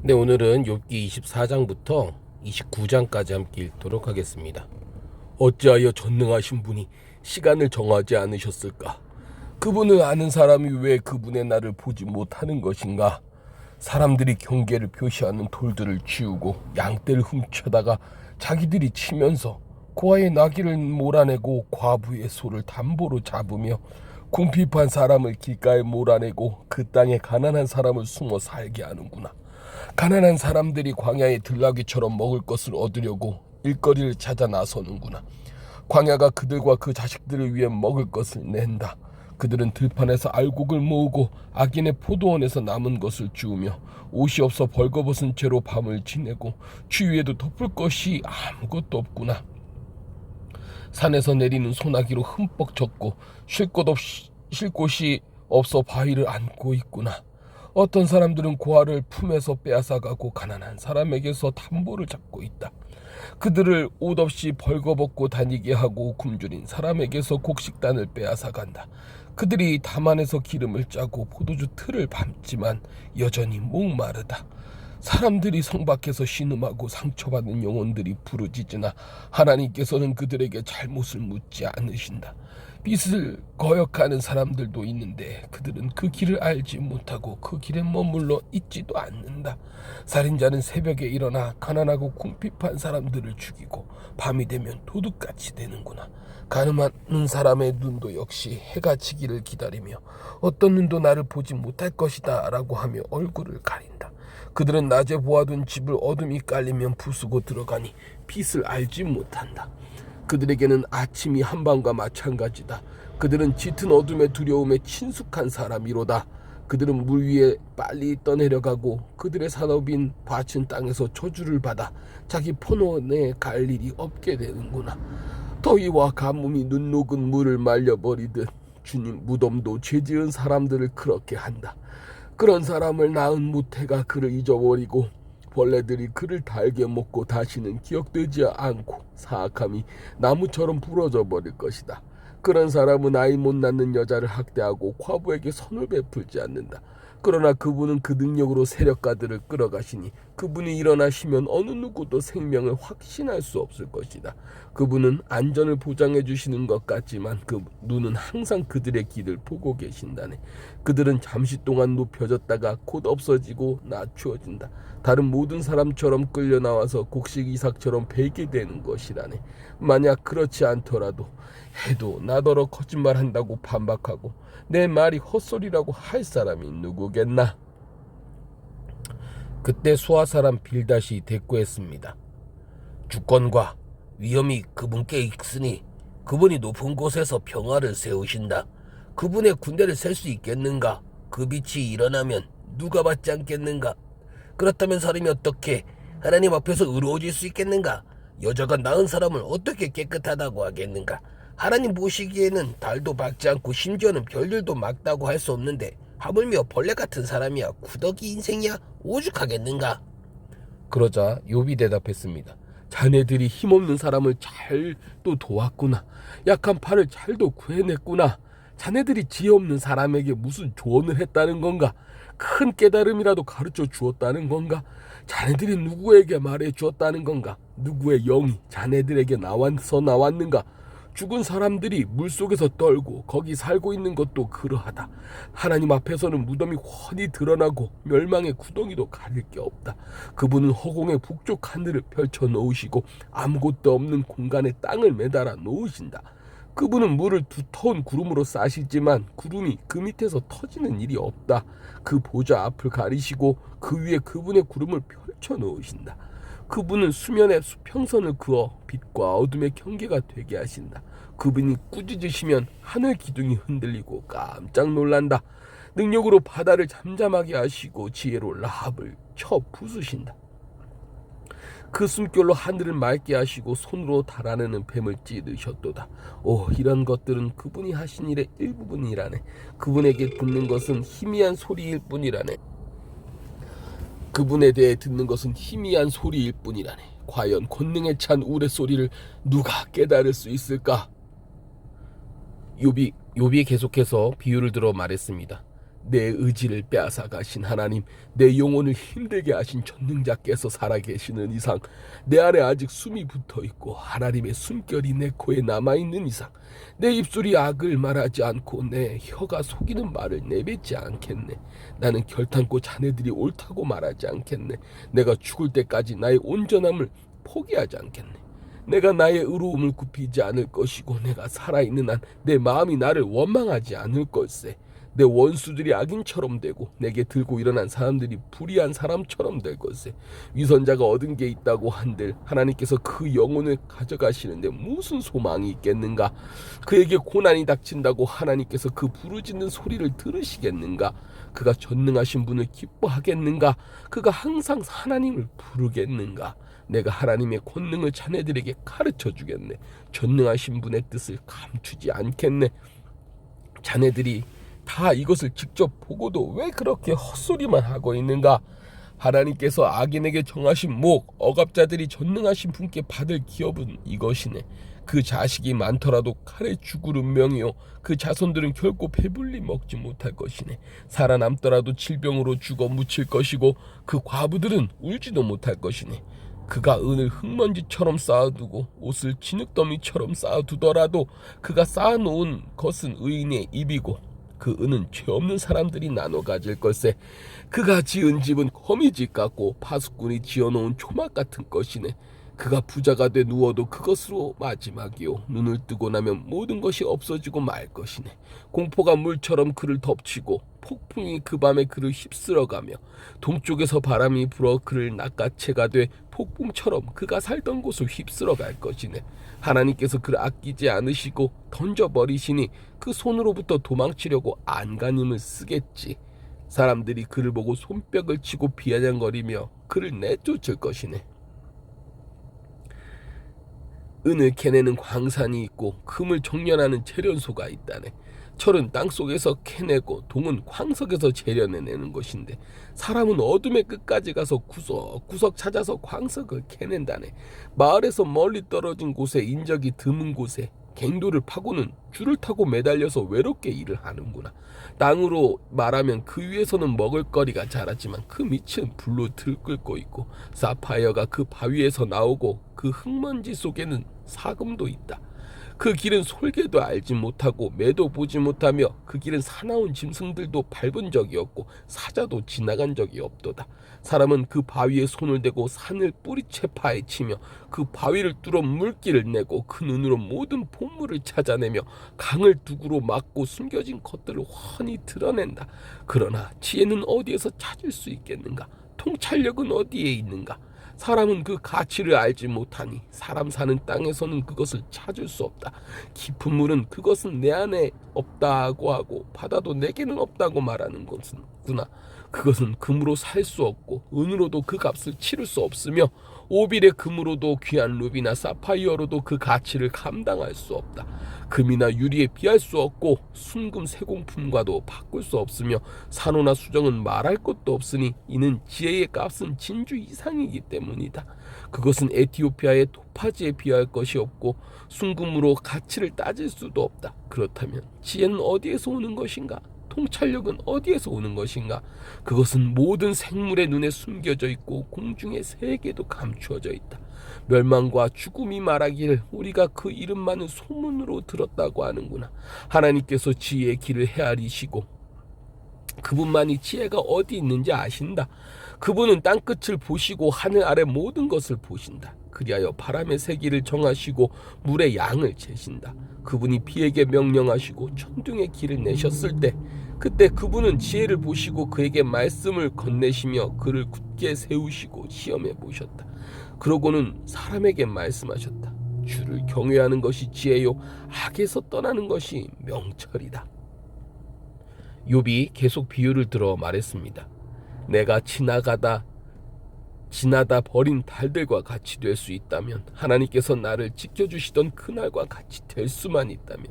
네, 오늘은 욥기 24장부터 29장까지 함께 읽도록 하겠습니다. 어찌하여 전능하신 분이 시간을 정하지 않으셨을까? 그분을 아는 사람이 왜 그분의 날을 보지 못하는 것인가? 사람들이 경계를 표시하는 돌들을 치우고 양떼를 훔쳐다가 자기들이 치면서 고아의 나귀를 몰아내고 과부의 소를 담보로 잡으며 궁핍한 사람을 길가에 몰아내고 그 땅에 가난한 사람을 숨어 살게 하는구나. 가난한 사람들이 광야의 들나귀처럼 먹을 것을 얻으려고 일거리를 찾아 나서는구나. 광야가 그들과 그 자식들을 위해 먹을 것을 낸다. 그들은 들판에서 알곡을 모으고 악인의 포도원에서 남은 것을 주우며 옷이 없어 벌거벗은 채로 밤을 지내고 추위에도 덮을 것이 아무것도 없구나. 산에서 내리는 소나기로 흠뻑 젖고 쉴 곳이 없어 바위를 안고 있구나. 어떤 사람들은 고아를 품에서 빼앗아가고 가난한 사람에게서 담보를 잡고 있다. 그들을 옷 없이 벌거벗고 다니게 하고 굶주린 사람에게서 곡식단을 빼앗아간다. 그들이 담안에서 기름을 짜고 포도주 틀을 밟지만 여전히 목마르다. 사람들이 성 밖에서 신음하고 상처받는 영혼들이 부르짖으나 하나님께서는 그들에게 잘못을 묻지 않으신다. 빛을 거역하는 사람들도 있는데 그들은 그 길을 알지 못하고 그 길에 머물러 있지도 않는다. 살인자는 새벽에 일어나 가난하고 궁핍한 사람들을 죽이고 밤이 되면 도둑같이 되는구나. 가늠하는 사람의 눈도 역시 해가 지기를 기다리며 어떤 눈도 나를 보지 못할 것이다 라고 하며 얼굴을 가린다. 그들은 낮에 보아둔 집을 어둠이 깔리면 부수고 들어가니 빛을 알지 못한다. 그들에게는 아침이 한밤과 마찬가지다. 그들은 짙은 어둠의 두려움에 친숙한 사람이로다. 그들은 물 위에 빨리 떠내려가고 그들의 산업인 밭은 땅에서 저주를 받아 자기 포도원에 갈 일이 없게 되는구나. 더위와 가뭄이 눈 녹은 물을 말려버리듯 주님 무덤도 죄지은 사람들을 그렇게 한다. 그런 사람을 낳은 모태가 그를 잊어버리고 벌레들이 그를 달게 먹고 다시는 기억되지 않고 사악함이 나무처럼 부러져 버릴 것이다. 그런 사람은 아이 못 낳는 여자를 학대하고 과부에게 선을 베풀지 않는다. 그러나 그분은 그 능력으로 세력가들을 끌어가시니 그분이 일어나시면 어느 누구도 생명을 확신할 수 없을 것이다. 그분은 안전을 보장해 주시는 것 같지만 그 눈은 항상 그들의 길을 보고 계신다네. 그들은 잠시 동안 높여졌다가 곧 없어지고 낮추어진다. 다른 모든 사람처럼 끌려 나와서 곡식 이삭처럼 베게 되는 것이라네. 만약 그렇지 않더라도 해도 나더러 거짓말한다고 반박하고 내 말이 헛소리라고 할 사람이 누구겠나. 그때 수아 사람 빌닷이 대꾸했습니다. 주권과 위엄이 그분께 있으니 그분이 높은 곳에서 평화를 세우신다. 그분의 군대를 셀 수 있겠는가? 그 빛이 일어나면 누가 받지 않겠는가? 그렇다면 사람이 어떻게 하나님 앞에서 의로워질 수 있겠는가? 여자가 낳은 사람을 어떻게 깨끗하다고 하겠는가? 하나님 보시기에는 달도 밝지 않고 심지어는 별들도 맑다고 할 수 없는데 하물며 벌레 같은 사람이야 구더기 인생이야 오죽하겠는가? 그러자 욥이 대답했습니다. 자네들이 힘없는 사람을 잘도 도왔구나. 약한 팔을 잘도 구해냈구나. 자네들이 지혜 없는 사람에게 무슨 조언을 했다는 건가? 큰 깨달음이라도 가르쳐 주었다는 건가? 자네들이 누구에게 말해 주었다는 건가? 누구의 영이 자네들에게 나왔는가? 죽은 사람들이 물속에서 떨고 거기 살고 있는 것도 그러하다. 하나님 앞에서는 무덤이 훤히 드러나고 멸망의 구덩이도 가릴 게 없다. 그분은 허공에 북쪽 하늘을 펼쳐 놓으시고 아무것도 없는 공간에 땅을 매달아 놓으신다. 그분은 물을 두터운 구름으로 싸시지만 구름이 그 밑에서 터지는 일이 없다. 그 보좌 앞을 가리시고 그 위에 그분의 구름을 펼쳐 놓으신다. 그분은 수면에 수평선을 그어 빛과 어둠의 경계가 되게 하신다. 그분이 꾸짖으시면 하늘 기둥이 흔들리고 깜짝 놀란다. 능력으로 바다를 잠잠하게 하시고 지혜로 라합을 쳐 부수신다. 그 숨결로 하늘을 맑게 하시고 손으로 달아내는 뱀을 찌르셨도다. 오, 이런 것들은 그분이 하신 일의 일부분이라네. 그분에게 듣는 것은 희미한 소리일 뿐이라네. 그분에 대해 듣는 것은 희미한 소리일 뿐이라네. 과연 권능에 찬 우레소리를 누가 깨달을 수 있을까? 욥이 계속해서 비유를 들어 말했습니다. 내 의지를 빼앗아 가신 하나님, 내 영혼을 힘들게 하신 전능자께서 살아계시는 이상, 내 안에 아직 숨이 붙어있고 하나님의 숨결이 내 코에 남아있는 이상, 내 입술이 악을 말하지 않고 내 혀가 속이는 말을 내뱉지 않겠네. 나는 결탄코 자네들이 옳다고 말하지 않겠네. 내가 죽을 때까지 나의 온전함을 포기하지 않겠네. 내가 나의 의로움을 굽히지 않을 것이고 내가 살아있는 한 내 마음이 나를 원망하지 않을 걸세. 내 원수들이 악인처럼 되고 내게 들고 일어난 사람들이 불의한 사람처럼 될 것에 위선자가 얻은 게 있다고 한들 하나님께서 그 영혼을 가져가시는데 무슨 소망이 있겠는가? 그에게 고난이 닥친다고 하나님께서 그 부르짖는 소리를 들으시겠는가? 그가 전능하신 분을 기뻐하겠는가? 그가 항상 하나님을 부르겠는가? 내가 하나님의 권능을 자네들에게 가르쳐 주겠네. 전능하신 분의 뜻을 감추지 않겠네. 자네들이 다 이것을 직접 보고도 왜 그렇게 헛소리만 하고 있는가? 하나님께서 악인에게 정하신 목, 억압자들이 전능하신 분께 받을 기업은 이것이네. 그 자식이 많더라도 칼에 죽을 운명이요, 그 자손들은 결코 배불리 먹지 못할 것이네. 살아남더라도 질병으로 죽어 묻힐 것이고 그 과부들은 울지도 못할 것이네. 그가 은을 흙먼지처럼 쌓아두고 옷을 진흙더미처럼 쌓아두더라도 그가 쌓아놓은 것은 의인의 입이고 그 은은 죄 없는 사람들이 나눠 가질 걸세. 그가 지은 집은 거미집 같고 파수꾼이 지어놓은 초막 같은 것이네. 그가 부자가 돼 누워도 그것으로 마지막이요, 눈을 뜨고 나면 모든 것이 없어지고 말 것이네. 공포가 물처럼 그를 덮치고 폭풍이 그 밤에 그를 휩쓸어가며 동쪽에서 바람이 불어 그를 낚아채가 돼 폭풍처럼 그가 살던 곳을 휩쓸어갈 것이네. 하나님께서 그를 아끼지 않으시고 던져버리시니 그 손으로부터 도망치려고 안간힘을 쓰겠지. 사람들이 그를 보고 손뼉을 치고 비아냥거리며 그를 내쫓을 것이네. 은을 캐내는 광산이 있고 금을 정련하는 재련소가 있다네. 철은 땅속에서 캐내고 동은 광석에서 재련해내는 것인데 사람은 어둠의 끝까지 가서 구석구석 찾아서 광석을 캐낸다네. 마을에서 멀리 떨어진 곳에, 인적이 드문 곳에 갱도를 파고는 줄을 타고 매달려서 외롭게 일을 하는구나. 땅으로 말하면 그 위에서는 먹을거리가 자라지만 그 밑은 불로 들끓고 있고 사파이어가 그 바위에서 나오고 그 흙먼지 속에는 사금도 있다. 그 길은 솔개도 알지 못하고 매도 보지 못하며 그 길은 사나운 짐승들도 밟은 적이 없고 사자도 지나간 적이 없도다. 사람은 그 바위에 손을 대고 산을 뿌리채 파헤치며 그 바위를 뚫어 물길을 내고 그 눈으로 모든 보물을 찾아내며 강을 두구로 막고 숨겨진 것들을 훤히 드러낸다. 그러나 지혜는 어디에서 찾을 수 있겠는가? 통찰력은 어디에 있는가? 사람은 그 가치를 알지 못하니 사람 사는 땅에서는 그것을 찾을 수 없다. 깊은 물은 그것은 내 안에 없다고 하고 바다도 내게는 없다고 말하는 것이구나. 그것은 금으로 살 수 없고 은으로도 그 값을 치를 수 없으며 오빌의 금으로도 귀한 루비나 사파이어로도 그 가치를 감당할 수 없다. 금이나 유리에 비할 수 없고 순금 세공품과도 바꿀 수 없으며 산호나 수정은 말할 것도 없으니 이는 지혜의 값은 진주 이상이기 때문이다. 그것은 에티오피아의 토파지에 비할 것이 없고 순금으로 가치를 따질 수도 없다. 그렇다면 지혜는 어디에서 오는 것인가? 통찰력은 어디에서 오는 것인가? 그것은 모든 생물의 눈에 숨겨져 있고 공중의 새에게도 감추어져 있다. 멸망과 죽음이 말하기를 우리가 그 이름만은 소문으로 들었다고 하는구나. 하나님께서 지혜의 길을 헤아리시고 그분만이 지혜가 어디 있는지 아신다. 그분은 땅끝을 보시고 하늘 아래 모든 것을 보신다. 그리하여 바람의 세기를 정하시고 물의 양을 재신다. 그분이 비에게 명령하시고 천둥의 길을 내셨을 때 그때 그분은 지혜를 보시고 그에게 말씀을 건네시며 그를 굳게 세우시고 시험해 보셨다. 그러고는 사람에게 말씀하셨다. 주를 경외하는 것이 지혜요 악에서 떠나는 것이 명철이다. 욥이 계속 비유를 들어 말했습니다. 내가 지나다 버린 달들과 같이 될 수 있다면, 하나님께서 나를 지켜주시던 그날과 같이 될 수만 있다면,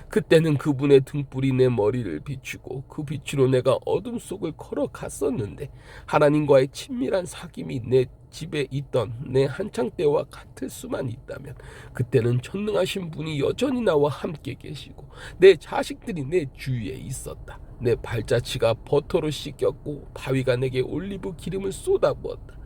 그때는 그분의 등불이 내 머리를 비추고 그 빛으로 내가 어둠 속을 걸어갔었는데 하나님과의 친밀한 사귐이 내 집에 있던 내 한창 때와 같을 수만 있다면, 그때는 전능하신 분이 여전히 나와 함께 계시고 내 자식들이 내 주위에 있었다. 내 발자취가 버터로 씻겼고 바위가 내게 올리브 기름을 쏟아부었다.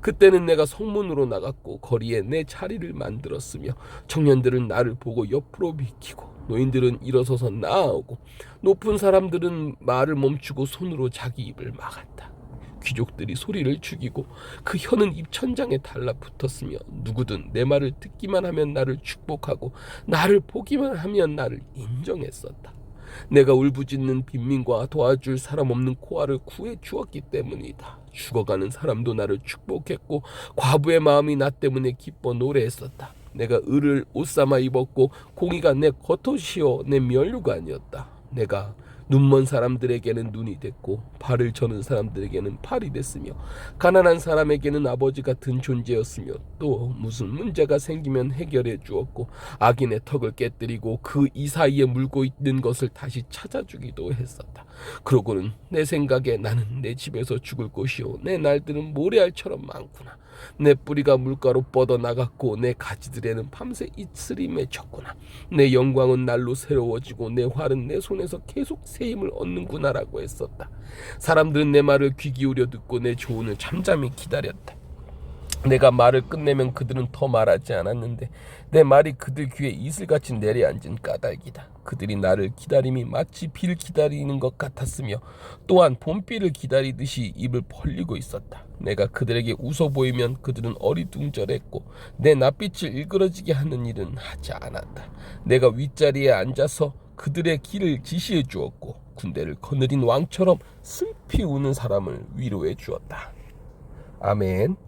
그때는 내가 성문으로 나갔고 거리에 내 자리를 만들었으며 청년들은 나를 보고 옆으로 비키고 노인들은 일어서서 나아오고 높은 사람들은 말을 멈추고 손으로 자기 입을 막았다. 귀족들이 소리를 죽이고 그 혀는 입천장에 달라붙었으며 누구든 내 말을 듣기만 하면 나를 축복하고 나를 보기만 하면 나를 인정했었다. 내가 울부짖는 빈민과 도와줄 사람 없는 고아를 구해 주었기 때문이다. 죽어가는 사람도 나를 축복했고 과부의 마음이 나 때문에 기뻐 노래했었다. 내가 을을 옷삼아 입었고 공의가 내 겉옷이요 내 면류관이었다. 내가 눈먼 사람들에게는 눈이 됐고 발을 저는 사람들에게는 팔이 됐으며 가난한 사람에게는 아버지 같은 존재였으며 또 무슨 문제가 생기면 해결해 주었고 악인의 턱을 깨뜨리고 그 이 사이에 물고 있는 것을 다시 찾아주기도 했었다. 그러고는 내 생각에 나는 내 집에서 죽을 것이요 내 날들은 모래알처럼 많구나. 내 뿌리가 물가로 뻗어나갔고 내 가지들에는 밤새 이슬이 맺혔구나. 내 영광은 날로 새로워지고 내 활은 내 손에서 계속 새 힘을 얻는구나라고 했었다. 사람들은 내 말을 귀 기울여 듣고 내 조언을 잠잠히 기다렸다. 내가 말을 끝내면 그들은 더 말하지 않았는데 내 말이 그들 귀에 이슬같이 내려앉은 까닭이다. 그들이 나를 기다림이 마치 비를 기다리는 것 같았으며 또한 봄비를 기다리듯이 입을 벌리고 있었다. 내가 그들에게 웃어 보이면 그들은 어리둥절했고 내 낯빛을 일그러지게 하는 일은 하지 않았다. 내가 윗자리에 앉아서 그들의 길을 지시해 주었고 군대를 거느린 왕처럼 슬피 우는 사람을 위로해 주었다. 아멘.